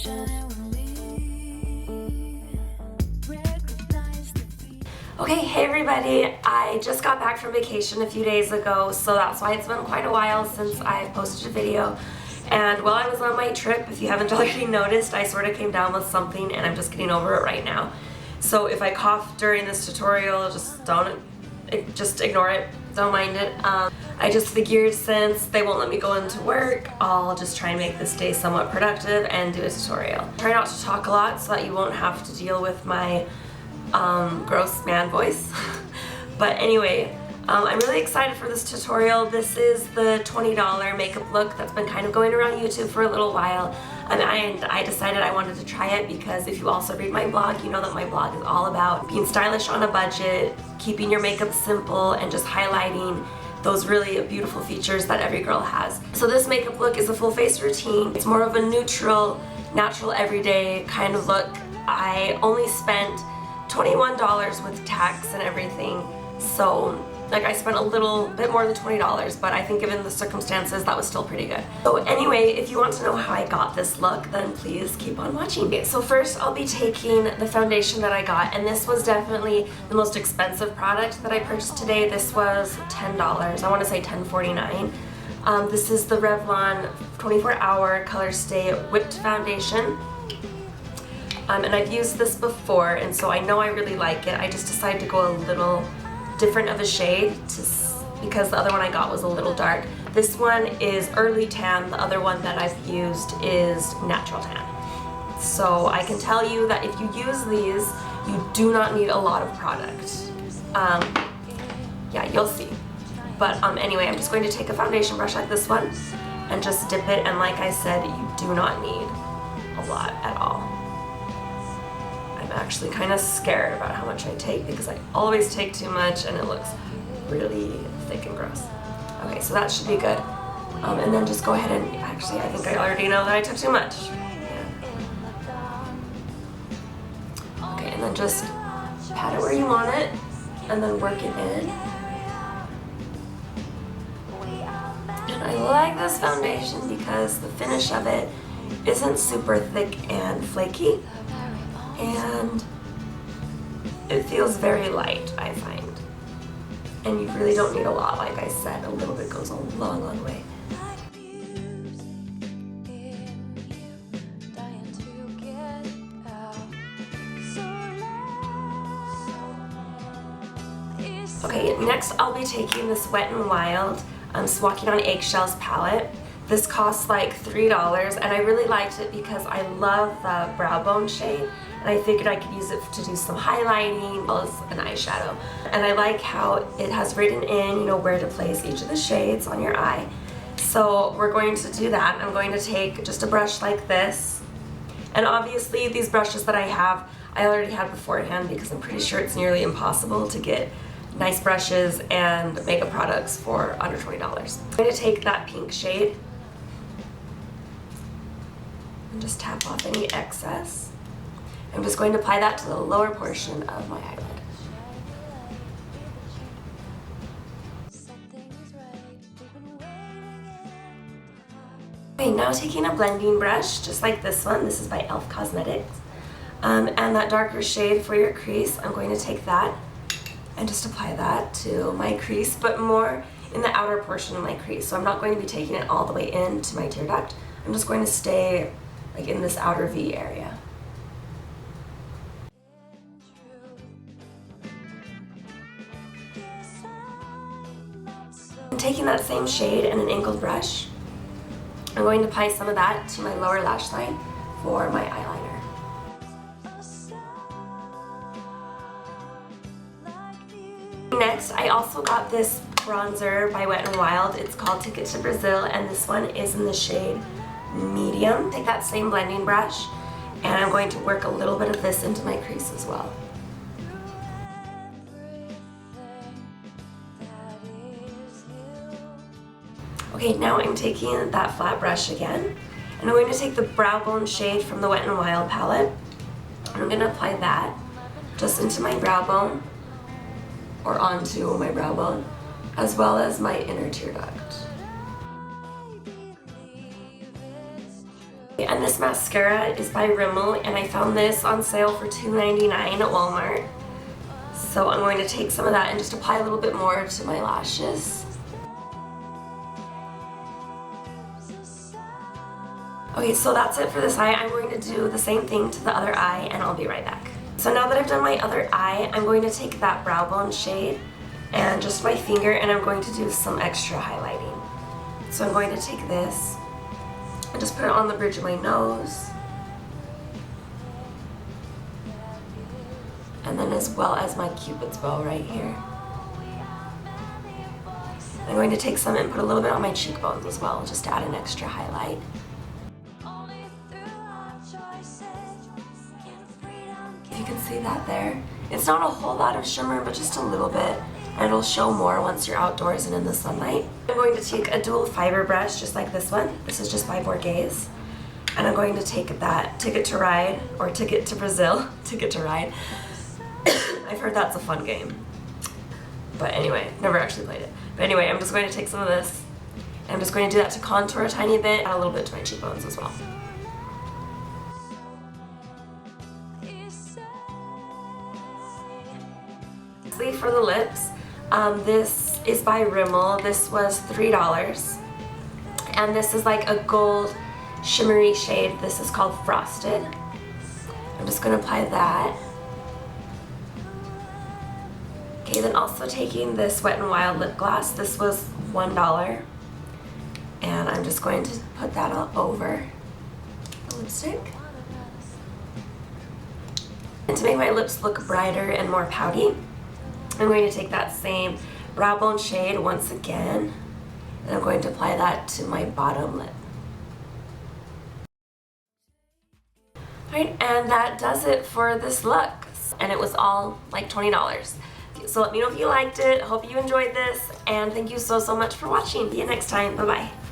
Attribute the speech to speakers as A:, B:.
A: Okay, hey everybody, I just got back from vacation a few days ago, so that's why it's been quite a while since I've posted a video. And while I was on my trip, if you haven't already noticed, I sort of came down with something and I'm just getting over it right now. So if I cough during this tutorial, just ignore it, don't mind it. I just figured since they won't let me go into work, I'll just try and make this day somewhat productive and do a tutorial. Try not to talk a lot so that you won't have to deal with my gross man voice. But anyway, I'm really excited for this tutorial. This is the $20 makeup look that's been kind of going around YouTube for a little while, and I decided I wanted to try it because if you also read my blog, you know that my blog is all about being stylish on a budget, keeping your makeup simple, and just highlighting those really beautiful features that every girl has. So this makeup look is a full face routine. It's more of a neutral, natural, everyday kind of look. I only spent $21 with tax and everything, so like I spent a little bit more than $20, but I think given the circumstances that was still pretty good. So anyway, if you want to know how I got this look, then please keep on watching. Okay, so first I'll be taking the foundation that I got, and this was definitely the most expensive product that I purchased today. This was $10, I want to say $10.49. This is the Revlon 24-hour Color Stay Whipped Foundation. And I've used this before, and so I know I really like it. I just decided to go a little different of a shade because the other one I got was a little dark. This one is early tan, the other one that I've used is natural tan. So I can tell you that if you use these, you do not need a lot of product. Yeah, you'll see. But anyway, I'm just going to take a foundation brush like this one and just dip it, and like I said, you do not need a lot at all. I'm actually kind of scared about how much I take because I always take too much and it looks really thick and gross. Okay, so that should be good. And then just go ahead and, actually I think I already know that I took too much. Yeah. Okay, and then just pat it where you want it and then work it in. And I like this foundation because the finish of it isn't super thick and flaky. And it feels very light, I find. And you really don't need a lot, like I said. A little bit goes a long, long way. Okay, next I'll be taking this Wet n Wild Walking on Eggshells palette. This costs like $3, and I really liked it because I love the brow bone shade, and I figured I could use it to do some highlighting as well as an eyeshadow. And I like how it has written in, you know, where to place each of the shades on your eye. So we're going to do that. I'm going to take just a brush like this, and obviously these brushes that I already had beforehand because I'm pretty sure it's nearly impossible to get nice brushes and makeup products for under $20. I'm going to take that pink shade and just tap off any excess. I'm just going to apply that to the lower portion of my eyelid. Okay, now taking a blending brush, just like this one. This is by e.l.f. Cosmetics. And that darker shade for your crease, I'm going to take that and just apply that to my crease, but more in the outer portion of my crease. So I'm not going to be taking it all the way into my tear duct. I'm just going to stay like in this outer V area. I'm taking that same shade and an angled brush. I'm going to apply some of that to my lower lash line for my eyeliner. Next, I also got this bronzer by Wet n Wild. It's called Ticket to Brazil, and this one is in the shade medium. Take that same blending brush, and I'm going to work a little bit of this into my crease as well. Okay, now I'm taking that flat brush again, and I'm going to take the brow bone shade from the Wet n Wild palette, and I'm going to apply that just into my brow bone, or onto my brow bone, as well as my inner tear duct. And And this mascara is by Rimmel, and I found this on sale for $2.99 at Walmart. So I'm going to take some of that and just apply a little bit more to my lashes. Okay, so that's it for this eye. I'm going to do the same thing to the other eye, and I'll be right back. So now that I've done my other eye, I'm going to take that brow bone shade and just my finger, and I'm going to do some extra highlighting. So I'm going to take this and just put it on the bridge of my nose. And then as well as my Cupid's bow right here. I'm going to take some and put a little bit on my cheekbones as well, just to add an extra highlight. You can see that there. It's not a whole lot of shimmer, but just a little bit, and it'll show more once you're outdoors and in the sunlight. I'm going to take a dual fiber brush just like this one. This is just by Borghese. And I'm going to take that Ticket to Ride, or Ticket to Brazil, Ticket to Ride. I've heard that's a fun game. But anyway, never actually played it. But anyway, I'm just going to take some of this, and I'm just going to do that to contour a tiny bit, add a little bit to my cheekbones as well. For the lips, this is by Rimmel. This was $3, and this is like a gold shimmery shade. This is called Frosted. I'm just going to apply that. Okay, then also taking this Wet n Wild lip gloss. This was $1, and I'm just going to put that all over the lipstick. And to make my lips look brighter and more pouty, I'm going to take that same brow bone shade once again, and I'm going to apply that to my bottom lip. Alright, and that does it for this look. And it was all like $20. So let me know if you liked it. Hope you enjoyed this, and thank you so much for watching. See you next time. Bye-bye.